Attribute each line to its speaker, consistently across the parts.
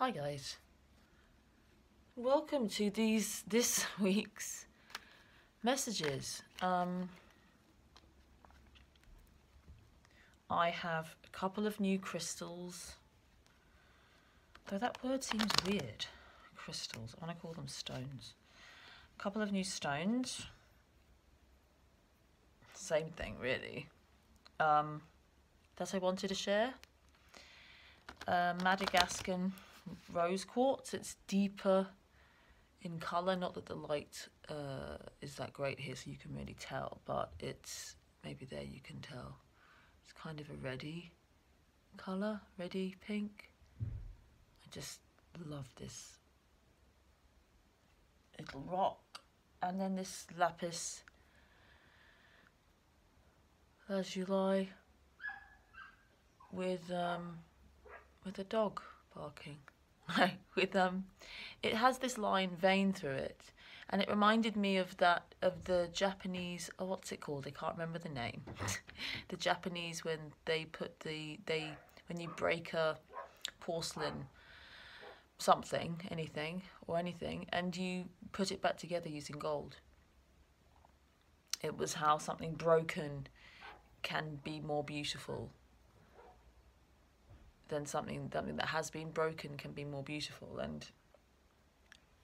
Speaker 1: Hi guys, welcome to this week's messages. I have a couple of new crystals, though that word seems weird. Crystals, I want to call them stones. A couple of new stones, same thing really, that I wanted to share. Madagascan rose quartz. It's deeper in colour, not that the light is that great here so you can really tell, but it's, maybe there you can tell, it's kind of a reddy colour, reddy pink. I just love this little rock. And then this lapis lazuli with a dog barking. It has this line vein through it, and it reminded me of the Japanese, oh, what's it called? I can't remember the name. The Japanese, when they put when you break a porcelain anything, and you put it back together using gold. It was how something broken can be more beautiful than something that has been broken can be more beautiful. And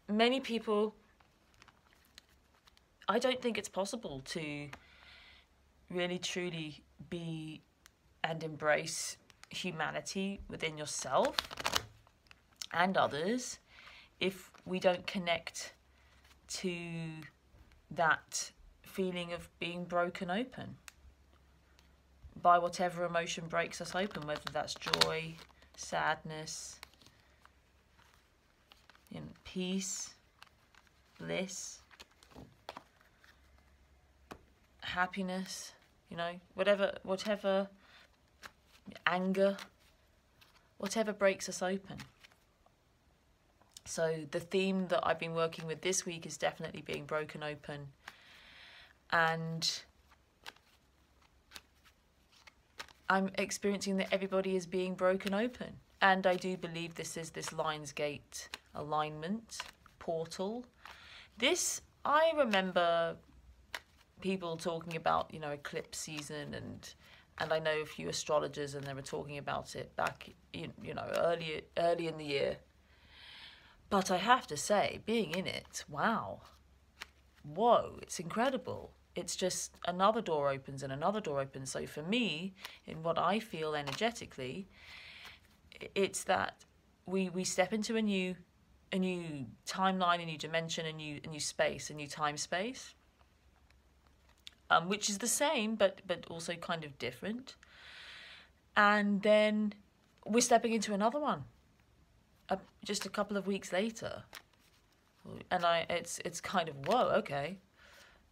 Speaker 1: many people, I don't think it's possible to really truly be and embrace humanity within yourself and others if we don't connect to that feeling of being broken open by whatever emotion breaks us open, whether that's joy, sadness, peace, bliss, happiness, whatever, anger, whatever breaks us open. So the theme that I've been working with this week is definitely being broken open, and I'm experiencing that everybody is being broken open. And I do believe this is this Lionsgate alignment portal. This, I remember people talking about, eclipse season, and I know a few astrologers, and they were talking about it back, early in the year. But I have to say, being in it, wow, whoa, it's incredible. It's just another door opens and another door opens. So for me, in what I feel energetically, it's that we step into a new timeline, a new dimension, a new space, a new time space, which is the same but also kind of different. And then we're stepping into another one, just a couple of weeks later, and it's kind of, whoa, okay.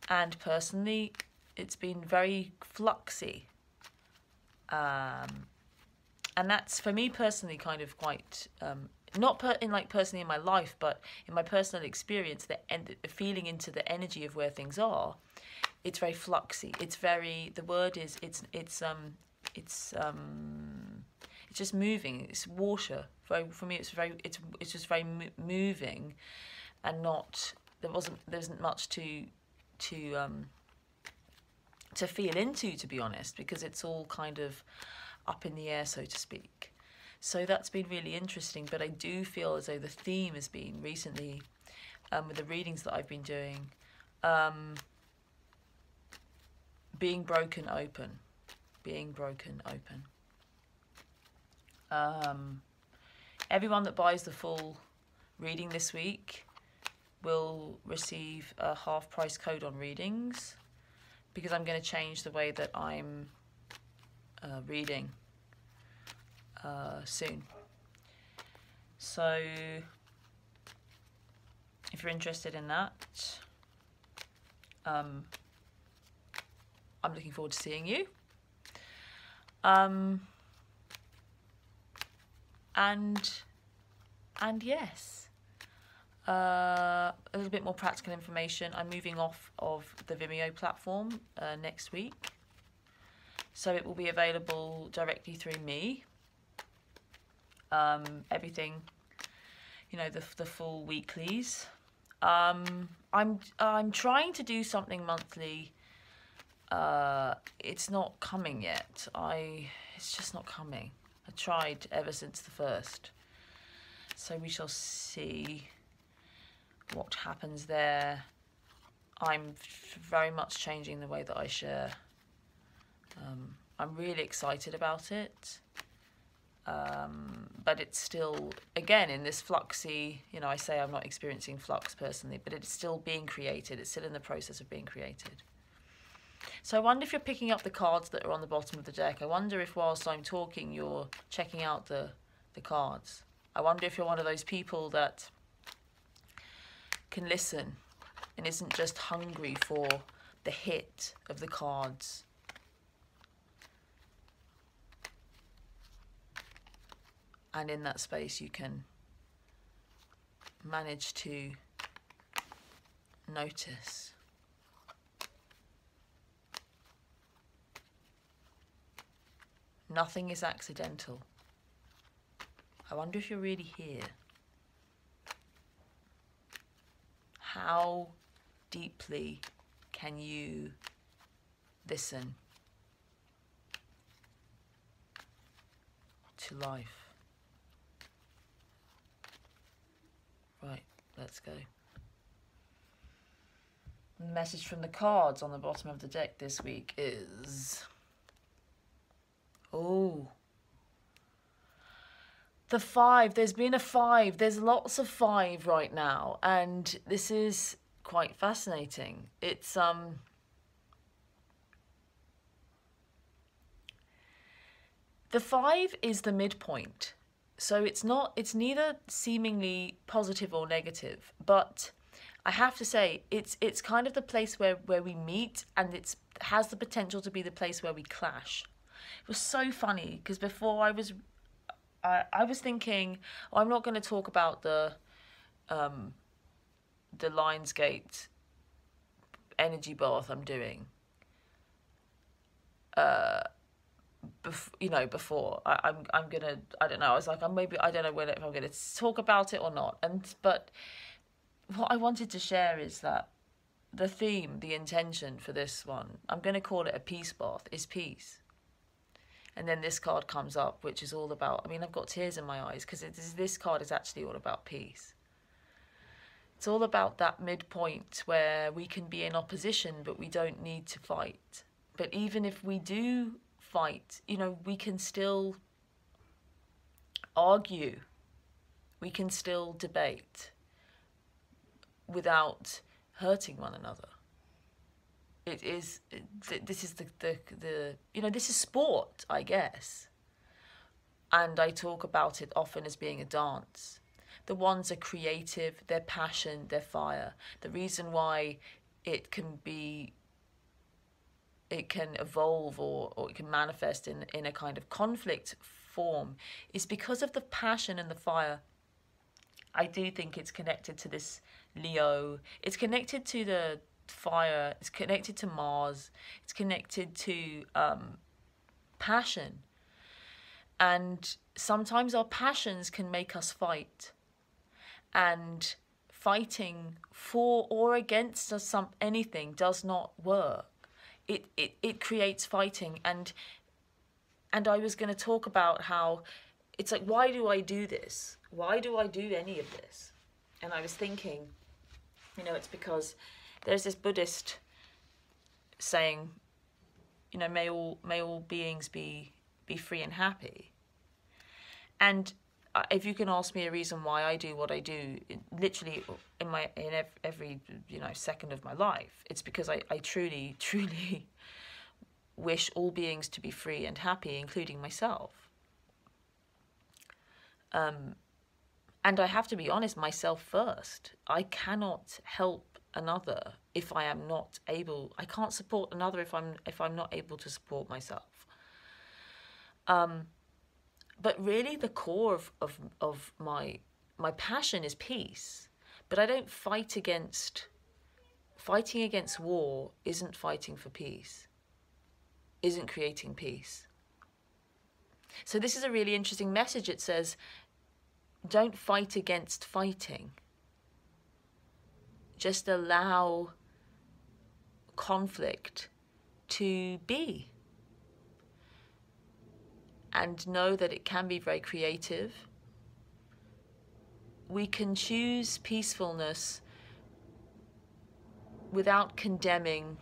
Speaker 1: And personally, it's been very fluxy. And that's, for me personally, kind of quite, not personally in my life, but in my personal experience, the feeling into the energy of where things are, it's very fluxy. It's very, the word is, it's just moving. It's water. For me, it's just very moving, and not, there isn't much to feel into, to be honest, because it's all kind of up in the air, so to speak. So that's been really interesting. But I do feel as though the theme has been recently, with the readings that I've been doing, being broken open. Everyone that buys the full reading this week will receive a half price code on readings, because I'm going to change the way that I'm reading soon. So if you're interested in that, I'm looking forward to seeing you. And yes, a little bit more practical information. I'm moving off of the Vimeo platform next week, so it will be available directly through me. Everything you know, the full weeklies. I'm trying to do something monthly. It's not coming yet. It's just not coming. I tried ever since the first. So we shall see what happens there. I'm very much changing the way that I share. I'm really excited about it. But it's still, again, in this fluxy, you know, I say I'm not experiencing flux personally, but it's still being created. It's still in the process of being created. So I wonder if you're picking up the cards that are on the bottom of the deck. I wonder if whilst I'm talking, you're checking out the cards. I wonder if you're one of those people that can listen and isn't just hungry for the hit of the cards. And in that space, you can manage to notice. Nothing is accidental. I wonder if you're really here. How deeply can you listen to life? Right, let's go. The message from the cards on the bottom of the deck this week is... Oh. The 5. There's been a 5. There's lots of 5 right now. And this is quite fascinating. It's... The 5 is the midpoint. So it's neither seemingly positive or negative, but I have to say it's kind of the place where we meet, and it has the potential to be the place where we clash. It was so funny because before I was thinking, oh, I'm not going to talk about the Lionsgate energy bath I'm doing. Before I'm gonna, I don't know, I was like, I don't know if I'm gonna talk about it or not. But what I wanted to share is that the theme, the intention for this one, I'm gonna call it a peace bath, is peace. And then this card comes up, which is all about, I mean, I've got tears in my eyes because this card is actually all about peace. It's all about that midpoint where we can be in opposition, but we don't need to fight. But even if we do fight, you know, we can still argue, we can still debate without hurting one another. This is the you know, this is sport, I guess, and I talk about it often as being a dance. The ones are creative, their passion, their fire. The reason why it can evolve or it can manifest in a kind of conflict form is because of the passion and the fire. I do think it's connected to this Leo. It's connected to the fire. It's connected to Mars. It's connected to passion. And sometimes our passions can make us fight. And fighting for or against anything does not work. It creates fighting, and I was going to talk about how it's like, why do I do this? Why do I do any of this? And I was thinking, you know, it's because there's this Buddhist saying, you know, may all beings be free and happy. And if you can ask me a reason why I do what I do, literally in every second of my life, it's because I truly wish all beings to be free and happy, including myself. And I have to be honest, myself first. I cannot help another if I am not able. I can't support another if I'm not able to support myself. But really, the core of my passion is peace. But I don't fight against. Fighting against war isn't fighting for peace. Isn't creating peace. So this is a really interesting message. It says, don't fight against fighting. Just allow conflict to be. And know that it can be very creative. We can choose peacefulness without condemning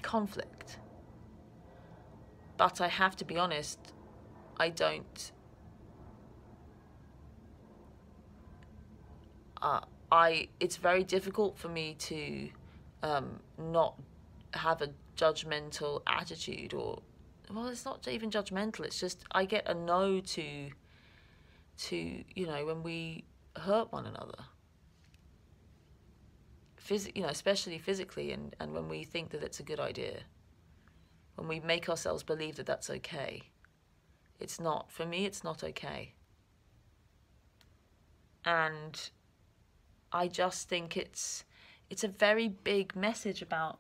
Speaker 1: conflict. But I have to be honest, I don't. It's very difficult for me to not have a judgmental attitude, or, well, it's not even judgmental. It's just I get a no to when we hurt one another. Especially physically, and when we think that it's a good idea, when we make ourselves believe that that's okay. It's not, for me, it's not okay. And I just think it's a very big message about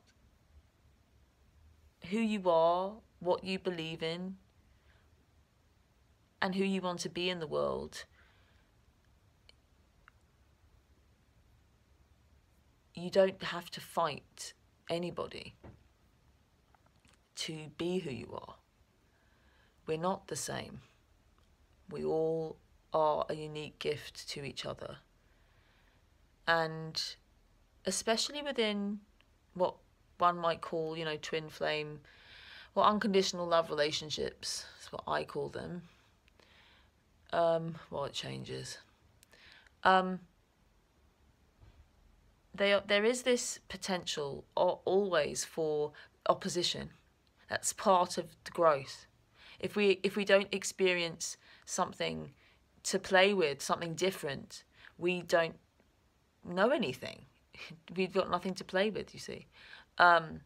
Speaker 1: who you are, what you believe in, and who you want to be in the world. You don't have to fight anybody to be who you are. We're not the same. We all are a unique gift to each other. And especially within what one might call, twin flame or unconditional love relationships, that's what I call them. It changes. There is this potential always for opposition. That's part of the growth. If we don't experience something to play with, something different, we don't know anything. We've got nothing to play with, you see. And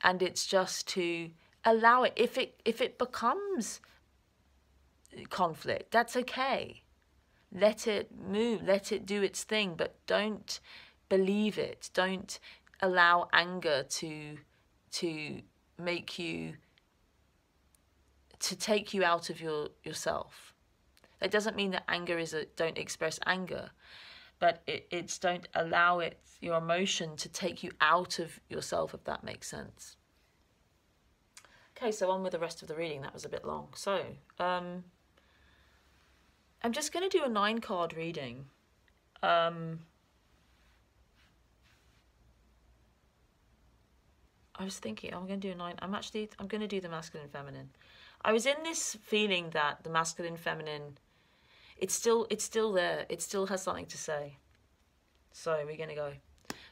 Speaker 1: it's just to allow it. If it becomes conflict, that's okay. Let it move, let it do its thing, but don't believe it. Don't allow anger to make you, to take you out of yourself. That doesn't mean that anger is don't express anger, but it's don't allow your emotion to take you out of yourself, if that makes sense. Okay, so on with the rest of the reading. That was a bit long. So, I'm just going to do a 9-card reading. I was thinking, I'm going to do a 9. I'm going to do the masculine, feminine. I was in this feeling that the masculine, feminine, it's still there. It still has something to say. So we're going to go.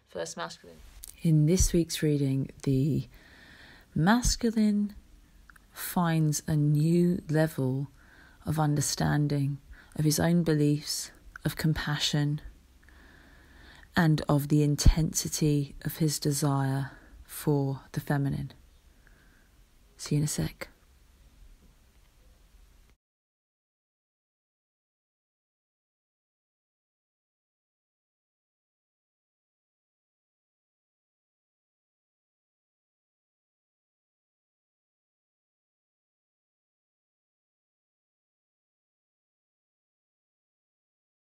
Speaker 1: First, masculine. In this week's reading, the masculine finds a new level of understanding of his own beliefs, of compassion, and of the intensity of his desire for the feminine. See you in a sec.